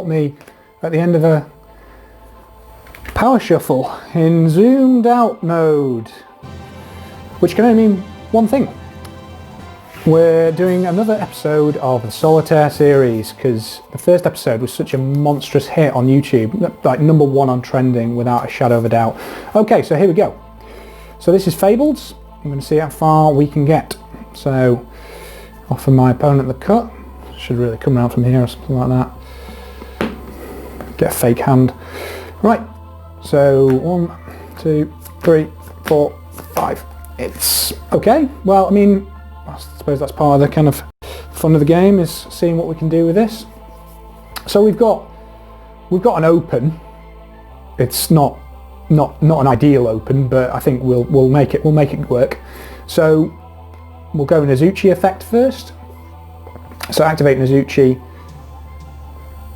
caught me at the end of a power shuffle in zoomed out mode, which can only mean one thing. We're doing another episode of the Solitaire series because the first episode was such a monstrous hit on YouTube, like #1 on trending without a shadow of a doubt. Okay, so here we go. So this is Fableds. I'm going to see how far we can get. So offer my opponent the cut. Should really come around from here or something like that. Get a fake hand. Right, so 1, 2, 3, 4, 5. It's okay. Well, I mean, I suppose that's part of the kind of fun of the game, is seeing what we can do with this. So we've got an open. It's not an ideal open, but I think we'll make it work. So we'll go Nazuchi effect first. So activate Nazuchi,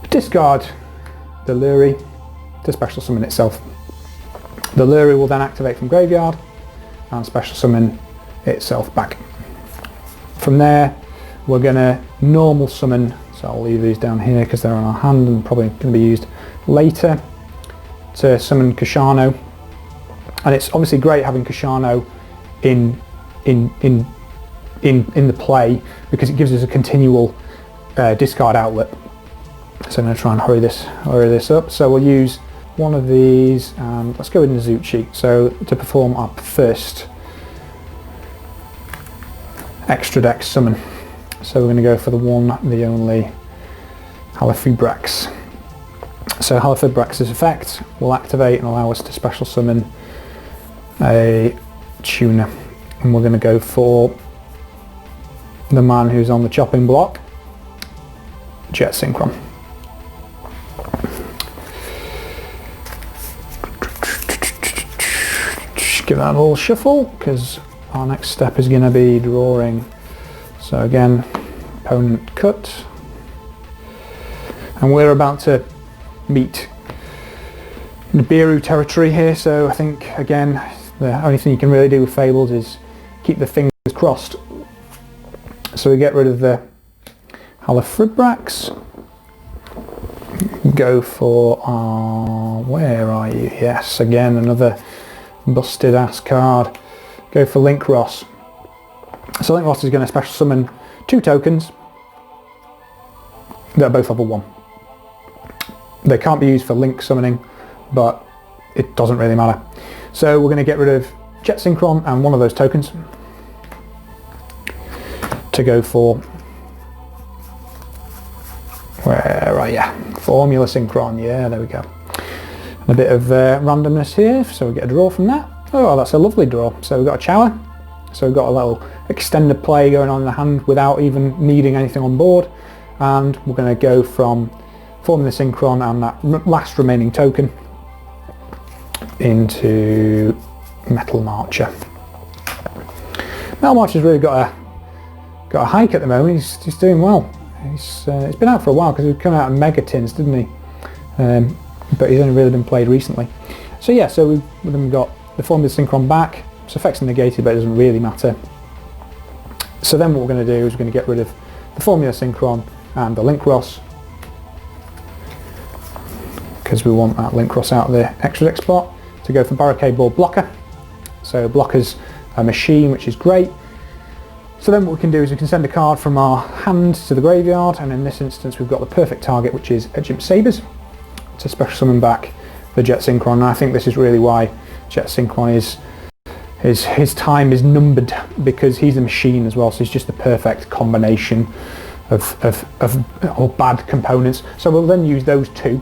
discard the Luri to special summon itself. The Luri will then activate from graveyard and special summon itself back. From there, we're going to normal summon, so I'll leave these down here because they're on our hand and probably going to be used later, to summon Kashano. And it's obviously great having Kashano in the play because it gives us a continual discard outlet. So I'm going to try and hurry this up. So we'll use one of these and let's go with Nazuchi. So to perform our first extra deck summon. So we're going to go for the one, the only Fableds. So Fableds' effect will activate and allow us to special summon a tuner. And we're going to go for the man who's on the chopping block, Jet Synchron. Give that a little shuffle because our next step is going to be drawing. So again, opponent cut, and we're about to meet Nibiru territory here. So I think again the only thing you can really do with Fabled is keep the fingers crossed. So we get rid of the Fableds. Go for where are you? Yes, again another busted ass card. Go for Link Ross. So Link Ross is going to special summon 2 tokens that are both level 1. They can't be used for link summoning, but it doesn't really matter. So we're going to get rid of Jet Synchron and one of those tokens to go for, where are you? Formula Synchron, yeah, there we go. And a bit of randomness here, so we get a draw from that. Oh, that's a lovely draw. So we've got a Chower, so we've got a little extended play going on in the hand without even needing anything on board. And we're going to go from Formula Synchron and that last remaining token into Metal Marcher. Metal Marcher's really got a hike at the moment. He's doing well. He's been out for a while because he came out in Mega Tins, didn't he? But he's only really been played recently. So yeah, so we've got the Formula Synchron back. Its effects are negated, but it doesn't really matter. So then what we're going to do is we're going to get rid of the Formula Synchron and the Link Ross, because we want that Link Ross out of the extra deck spot, to go for Barricade Board Blocker. So Blocker's a machine, which is great. So then what we can do is we can send a card from our hand to the graveyard, and in this instance we've got the perfect target, which is Ejim Sabers, to special summon back the Jet Synchron. And I think this is really why Jet Synchron is his time is numbered, because he's a machine as well. So he's just the perfect combination of bad components. So we'll then use those 2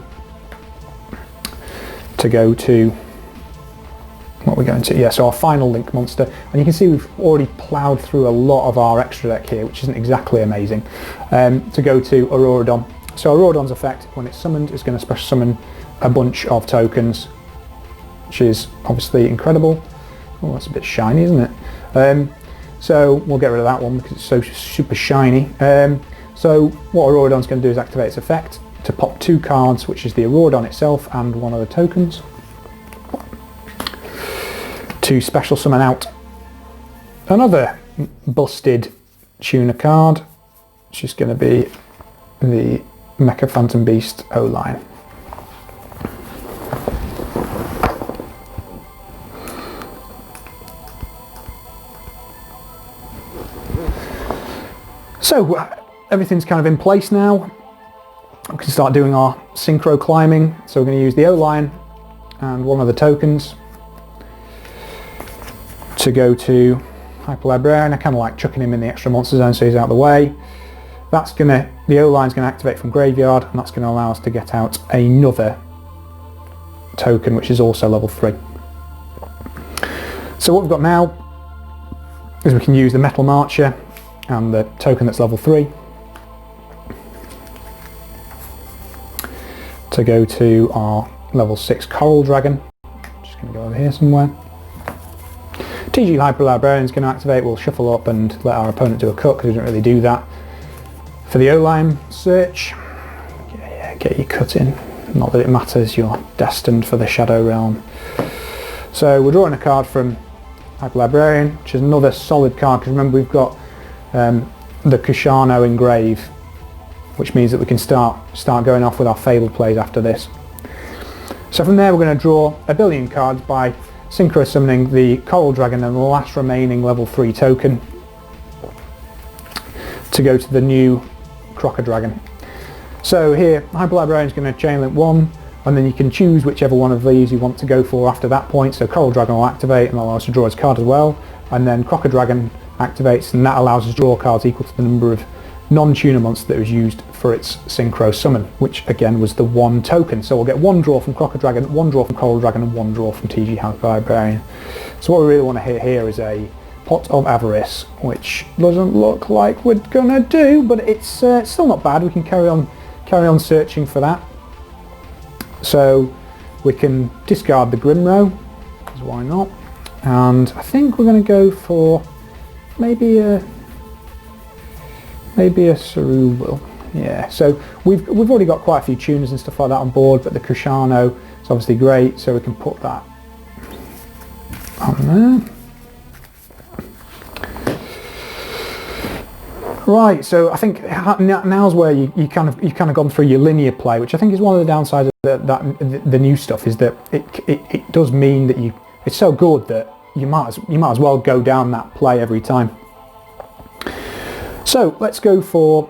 to go to what we're going to, yeah, so our final Link monster. And you can see we've already ploughed through a lot of our extra deck here, which isn't exactly amazing, to go to Auroradon. So Auroradon's effect, when it's summoned, is going to special summon a bunch of tokens, which is obviously incredible. Oh, that's a bit shiny, isn't it? So we'll get rid of that one because it's so super shiny. So what Auroradon's going to do is activate its effect to pop 2 cards, which is the Auroradon itself and one of the tokens, to special summon out another busted tuner card, which is going to be the Mecha Phantom Beast O-line. So everything's kind of in place now. We can start doing our synchro climbing. So we're going to use the O-line and one of the tokens to go to Hyper Librarian. I kind of like chucking him in the extra monster zone so he's out of the way. The O-line's going to activate from graveyard, and that's going to allow us to get out another token which is also level 3. So what we've got now is we can use the Metal Marcher and the token that's level 3 to go to our level 6 Coral Dragon. Just going to go over here somewhere. TG Hyper Librarian is going to activate. We'll shuffle up and let our opponent do a cut because we don't really do that. For the O-line search, get your cut in. Not that it matters, you're destined for the Shadow Realm. So we're drawing a card from Hyper Librarian, which is another solid card because remember we've got the Kushano engrave, which means that we can start going off with our Fabled plays after this. So from there we're going to draw a billion cards by synchro summoning the Coral Dragon and the last remaining level 3 token to go to the new Crocker Dragon. So here Hyper Librarian is going to chain link 1, and then you can choose whichever one of these you want to go for after that point. So Coral Dragon will activate and allow us to draw its card as well, and then Crocker Dragon activates and that allows us to draw cards equal to the number of non-tuner monsters that was used for its synchro summon, which again was the 1 token. So we'll get 1 draw from Crocker Dragon, 1 draw from Coral Dragon and 1 draw from TG Hyper Librarian. So what we really want to hit here is a Pot of Avarice, which doesn't look like we're gonna do, but it's still not bad. We can carry on searching for that. So we can discard the Grimro, because why not? And I think we're going to go for maybe a Cerebral. Yeah. So we've already got quite a few tuners and stuff like that on board, but the Kushano is obviously great, so we can put that on there. Right, so I think now's where you kind of gone through your linear play, which I think is one of the downsides of the new stuff, is that it does mean that it's so good that you might as well go down that play every time. So let's go for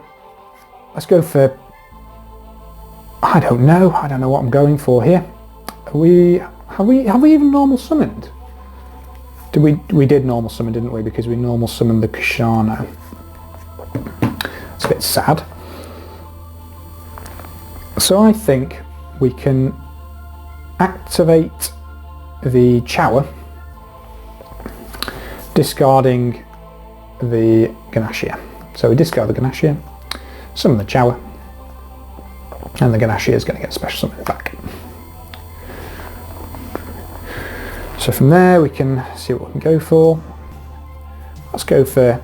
I don't know what I'm going for here. Have we even normal summoned? We did normal summon, didn't we? Because we normal summoned the Kushano. It's a bit sad. So I think we can activate the Chower, discarding the Ganashia. So we discard the Ganashia, summon the Chower, and the Ganashia is going to get special summon back. So from there we can see what we can go for. Let's go for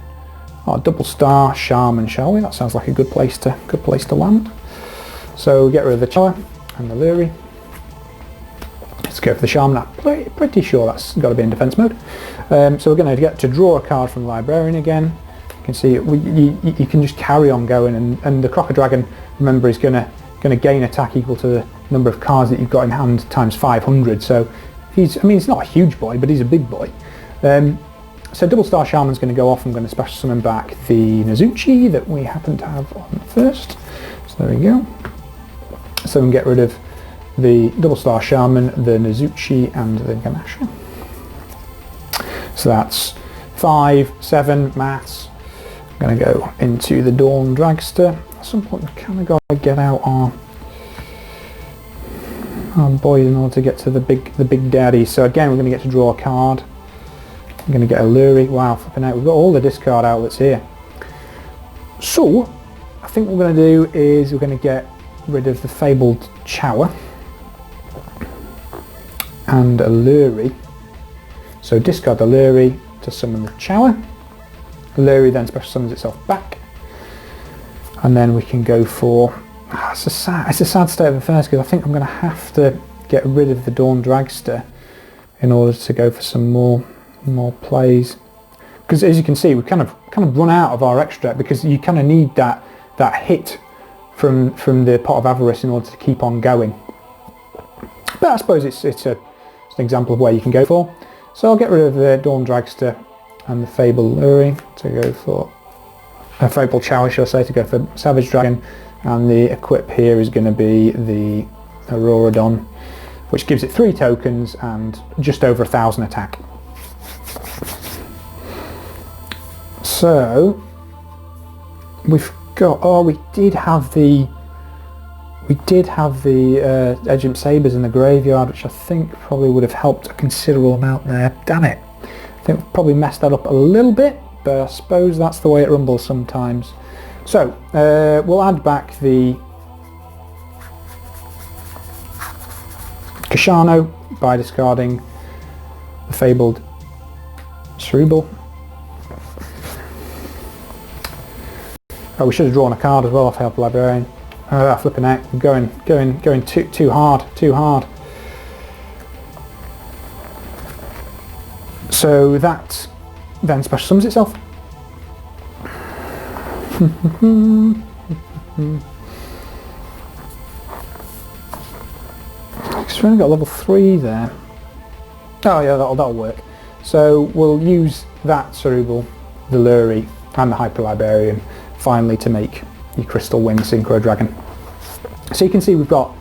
our double star Shaman, shall we? That sounds like a good place to land. So we get rid of the Chower and the Luri. Let's go for the Shaman. I'm pretty sure that's got to be in defense mode. So we're going to get to draw a card from the Librarian again. You can see you can just carry on going, and the Crocker Dragon, remember, is going to gain attack equal to the number of cards that you've got in hand times 500. So he's not a huge boy, but he's a big boy. So Double Star Shaman's going to go off. I'm going to special summon back the Nezuchi that we happen to have on first. So there we go. So we can get rid of the Double Star Shaman, the Nezuchi and the Ganasha. So that's 5, 7 maths. I'm going to go into the Dawn Dragster. At some point we kind of got to get out our boy in order to get to the big daddy. So again we're going to get to draw a card. I'm going to get a Luri. Wow, flipping out. We've got all the discard outlets here. So I think what we're going to do is we're going to get rid of the Fabled Chower and a Luri. So discard the Luri to summon the Chower. The Luri then special summons itself back, and then we can go for. It's a sad state of affairs because I think I'm going to have to get rid of the Dawn Dragster in order to go for some more plays. Because as you can see, we kind of run out of our extra deck because you kind of need that hit from the Pot of Avarice in order to keep on going. But I suppose it's an example of where you can go for. So I'll get rid of the Dawn Dragster and the Fabled Lurie to go for a Fabled Chower, shall I say, to go for Savage Dragon, and the equip here is going to be the Auroradon, which gives it 3 tokens and just over 1,000 attack. So we've got, oh, we did have the Edgimp Sabres in the graveyard, which I think probably would have helped a considerable amount there. Damn it. I think we probably messed that up a little bit, but I suppose that's the way it rumbles sometimes. So we'll add back the Kashano by discarding the Fabled Cerebral. Oh, we should have drawn a card as well off Help Librarian. Flipping out, going too hard. So that then special summons itself. We've only got level 3 there. Oh yeah, that'll work. So we'll use that Cerebral, the Lurie, and the Hyper Librarian finally to make your Crystal Wing Synchro Dragon. So you can see we've got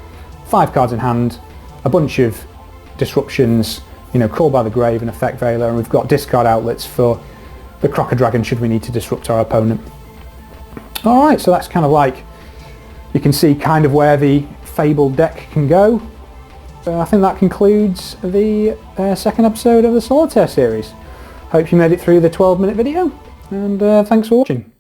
5 cards in hand, a bunch of disruptions, Call by the Grave and Effect Veiler, and we've got discard outlets for the Crocker Dragon should we need to disrupt our opponent. Alright, so that's kind of like, you can see kind of where the Fabled deck can go. So I think that concludes the second episode of the Solitaire series. Hope you made it through the 12-minute video, and thanks for watching.